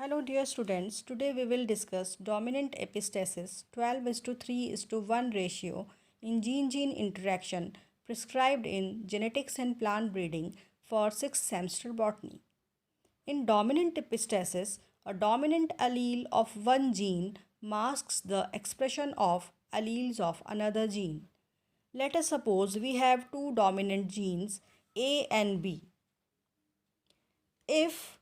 Hello dear students, today we will discuss dominant epistasis 12:3:1 ratio in gene-gene interaction prescribed in genetics and plant breeding for 6th semester botany. In dominant epistasis, a dominant allele of one gene masks the expression of alleles of another gene. Let us suppose we have two dominant genes A and B. If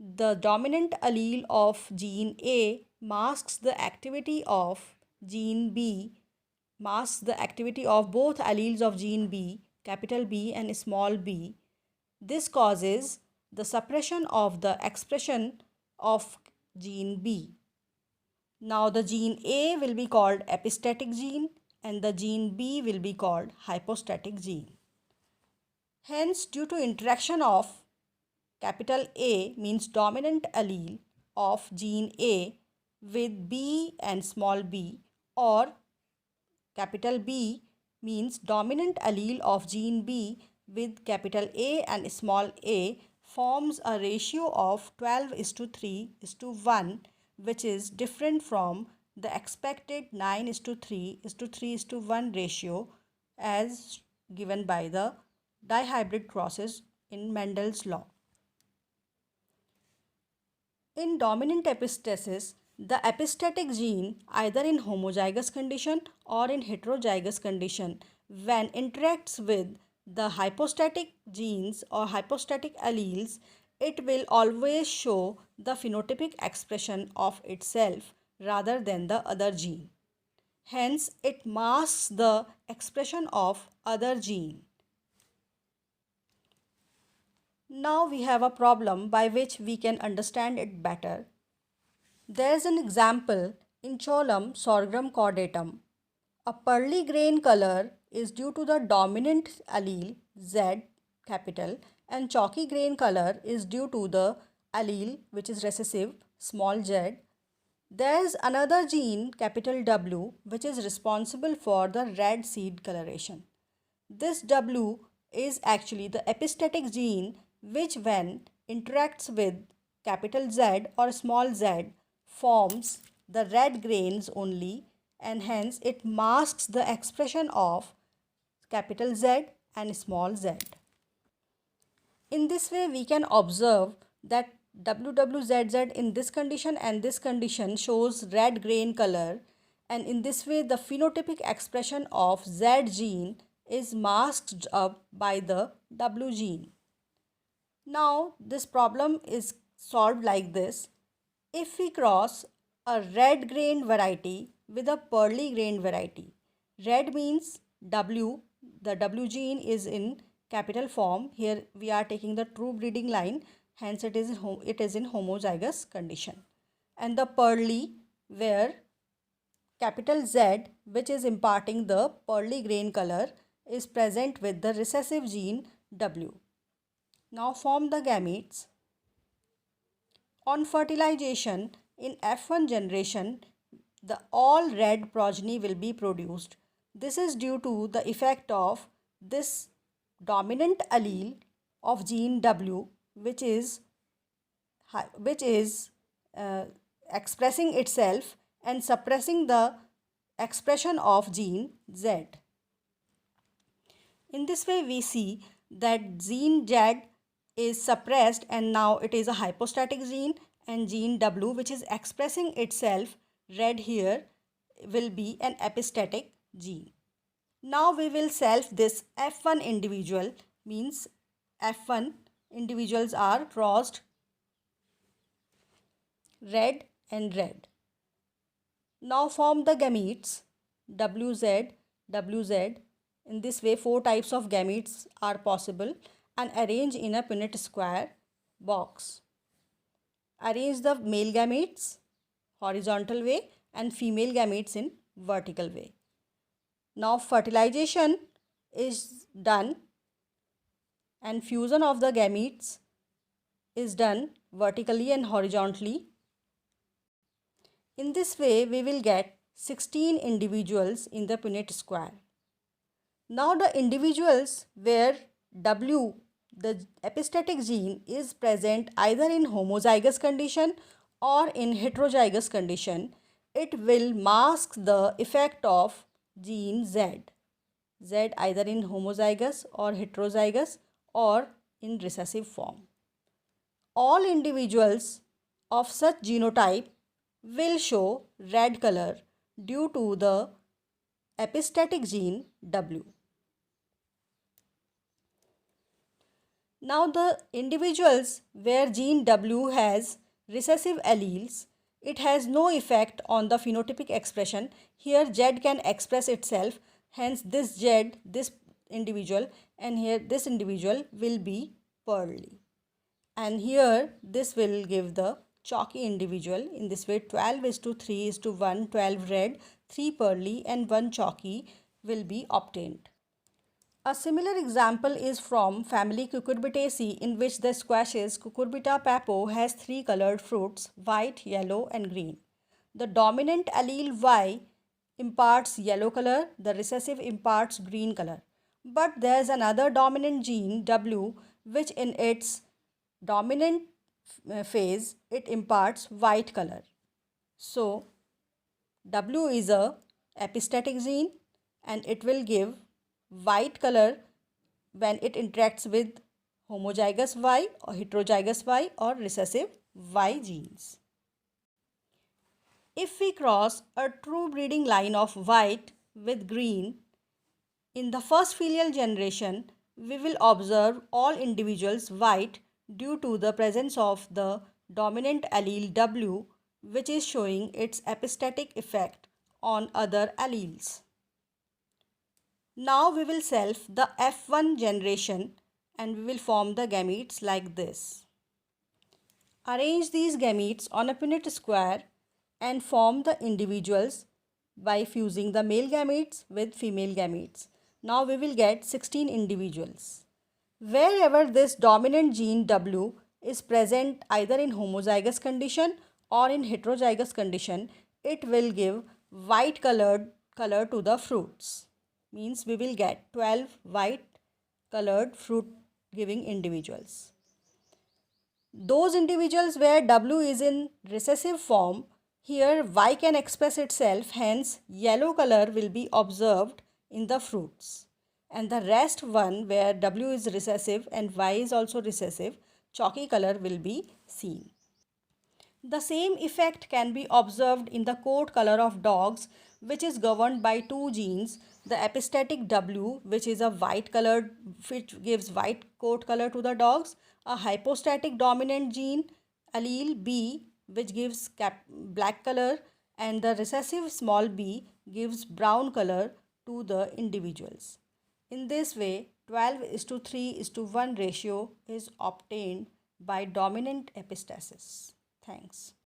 the dominant allele of gene A masks the activity of gene B, masks the activity of both alleles of gene B, capital B and small b. This causes the suppression of the expression of gene B. Now the gene A will be called epistatic gene and the gene B will be called hypostatic gene. Hence, due to interaction of capital A means dominant allele of gene A with B and small b, or capital B means dominant allele of gene B with capital A and small a, forms a ratio of 12:3:1, which is different from the expected 9:3:3:1 ratio as given by the dihybrid crosses in Mendel's law. In dominant epistasis, the epistatic gene, either in homozygous condition or in heterozygous condition, when interacts with the hypostatic genes or hypostatic alleles, it will always show the phenotypic expression of itself rather than the other gene. Hence, it masks the expression of other gene. Now we have a problem by which we can understand it better. There is an example in Cholam sorghum caudatum. A pearly grain color is due to the dominant allele Z capital, and chalky grain color is due to the allele which is recessive small z. There is another gene capital W which is responsible for the red seed coloration. This W is actually the epistatic gene which, when interacts with capital Z or small z, forms the red grains only, and hence it masks the expression of capital Z and small z. In this way, we can observe that WWZZ in this condition and this condition shows red grain color, and in this way the phenotypic expression of Z gene is masked up by the W gene. Now this problem is solved like this. If we cross a red grain variety with a pearly grain variety, red means W, the W gene is in capital form. Here we are taking the true breeding line, hence it is in homozygous condition. And the pearly, where capital Z, which is imparting the pearly grain color, is present with the recessive gene W. Now form the gametes. On fertilization, in F1 generation, the all red progeny will be produced. This is due to the effect of this dominant allele of gene W, which is expressing itself and suppressing the expression of gene Z. In this way, we see that gene Z is suppressed and now it is a hypostatic gene, and gene W, which is expressing itself red here, will be an epistatic gene. Now we will self this F1 individual, means F1 individuals are crossed red and red. Now form the gametes WZ, WZ. In this way, 4 types of gametes are possible, and arrange in a Punnett square box. Arrange the male gametes horizontal way and female gametes in vertical way. Now fertilization is done and fusion of the gametes is done vertically and horizontally. In this way, we will get 16 individuals in the Punnett square. Now the individuals where W, the epistatic gene, is present either in homozygous condition or in heterozygous condition, it will mask the effect of gene Z. Z either in homozygous or heterozygous or in recessive form. All individuals of such genotype will show red color due to the epistatic gene W. Now the individuals where gene W has recessive alleles, it has no effect on the phenotypic expression. Here Z can express itself, hence this Z, this individual, and here this individual will be pearly. And here this will give the chalky individual. In this way 12:3:1, 12 red, 3 pearly and 1 chalky will be obtained. A similar example is from family Cucurbitaceae, in which the squashes Cucurbita pepo has 3 colored fruits, white, yellow and green. The dominant allele Y imparts yellow color, the recessive imparts green color. But there is another dominant gene W, which in its dominant phase it imparts white color. So W is a epistatic gene and it will give white color when it interacts with homozygous Y or heterozygous Y or recessive Y genes. If we cross a true breeding line of white with green, in the first filial generation, we will observe all individuals white due to the presence of the dominant allele W, which is showing its epistatic effect on other alleles. Now we will self the F1 generation and we will form the gametes like this. Arrange these gametes on a Punnett square and form the individuals by fusing the male gametes with female gametes. Now we will get 16 individuals. Wherever this dominant gene W is present either in homozygous condition or in heterozygous condition, it will give white color to the fruits. Means we will get 12 white colored fruit giving individuals. Those individuals where W is in recessive form, here Y can express itself, hence yellow color will be observed in the fruits. And the rest one where W is recessive and Y is also recessive, chalky color will be seen. The same effect can be observed in the coat color of dogs, which is governed by two genes, the epistatic W, which is a white colored, which gives white coat color to the dogs, a hypostatic dominant gene, allele B, which gives black color, and the recessive small b gives brown color to the individuals. In this way, 12:3:1 ratio is obtained by dominant epistasis. Thanks.